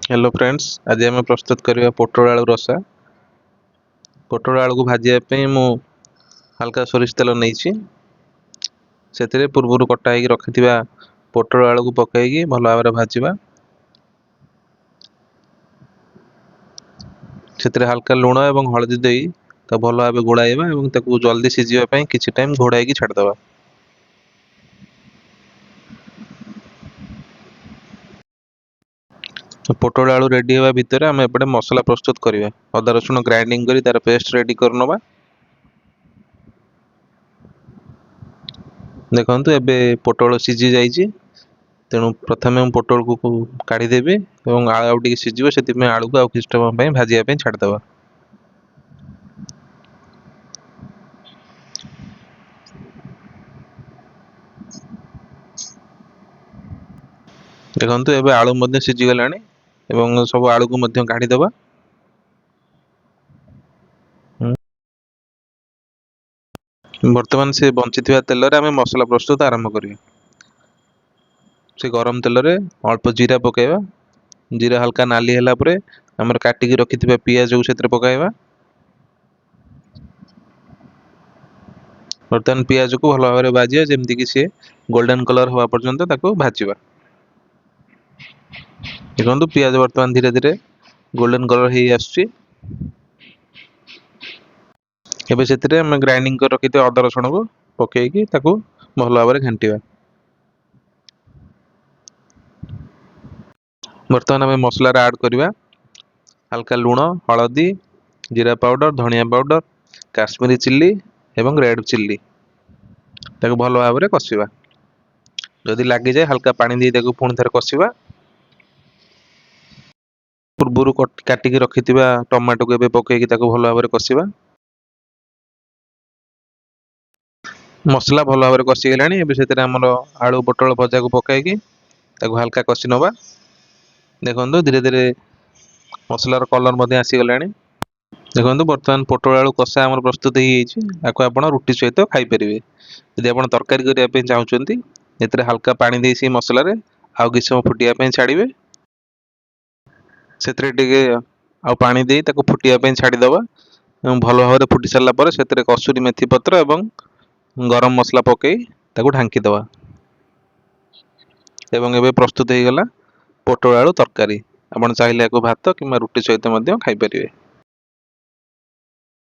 Hello friends, आज आम प्रस्तुत करवा पोटल आलू रसा। पोटल आलू को भाजवाई मु हल्का सोरिष तेल नहीं से पूर्व कटा हो रखि पोटल आलू को पकईकी भल भाव भाजवा। से हल्का लुण और हलदी दे भल भाव गोड़ाइबा और जल्दी सीझापी किसी टाइम घोड़ाई छाड़दे। पोटल आलू रेडी होगा भितर आम एपटे मसला प्रस्तुत करवा। अदा रसुण ग्राइंडिंग कर तार पेस्ट रेडी करनवा। देखु एबे पोटल सीझी जाइए, तेणु प्रथम पोटल को काढ़ीदेवी और आलू टे सीझे से आलू को किसी समय भाजवाई छाड़दे। देखु एबे आलू सीझी गला सब आलू को काढ़ीदे। बर्तमान से बंची तेल रे आम मसला प्रस्तुत आरंभ करिया। से गरम तेल रे अल्प जीरा पकेवा। जीरा हल्का नाली है आमर काटिकी रखि पियाज को पकाइबा। बर्तमान पियाज को भल भाव भाजिया जमती कि सी गोल्डन कलर हवा पर्यंत भाजवा। देखो पियाज बर्तमान धीरे धीरे गोल्डन कलर हो आसुची। एबे से ग्राइंडिंग कर रखि अदा रसुण को पकईकी भल भाव घांटिया। बर्तमान आम मसला ऐड करवा। हल्का लुण, हलदी, जीरा पाउडर, धनिया पाउडर, काश्मीरी चिल्ली एवं रेड चिल्ली भल भाव कषिबा। जदि लगी जाए हल्का पानी दे पुणी थे कषिबा। पूर्वर काटिकी रखि टमाटो को पकईकी भल भाव कषिबा। मसला भल भाव कषिगला से आलू पोटल भजा को पकईकी हल्का कषि नवा। देखो धीरे धीरे मसलार कलर आसीगला। देखो बर्तमान पोटल आलू कषा आम प्रस्तुत हो रुटी सहित खाईपर। यदि आप तरकारी करने चाहते ये हल्का पानी दे मसला आउ किसी समय फुटिया छाड़े से पानी दे फुटिया छाड़ीदे। भल भाव फुटी सारा से कसूरी मेथी पत्र और गरम मसला पकई ढांकीदे। एवं प्रस्तुत हो गला पोटल आलू तरकारी। आप चाहिए भात कि रुटी सहित खाईपर।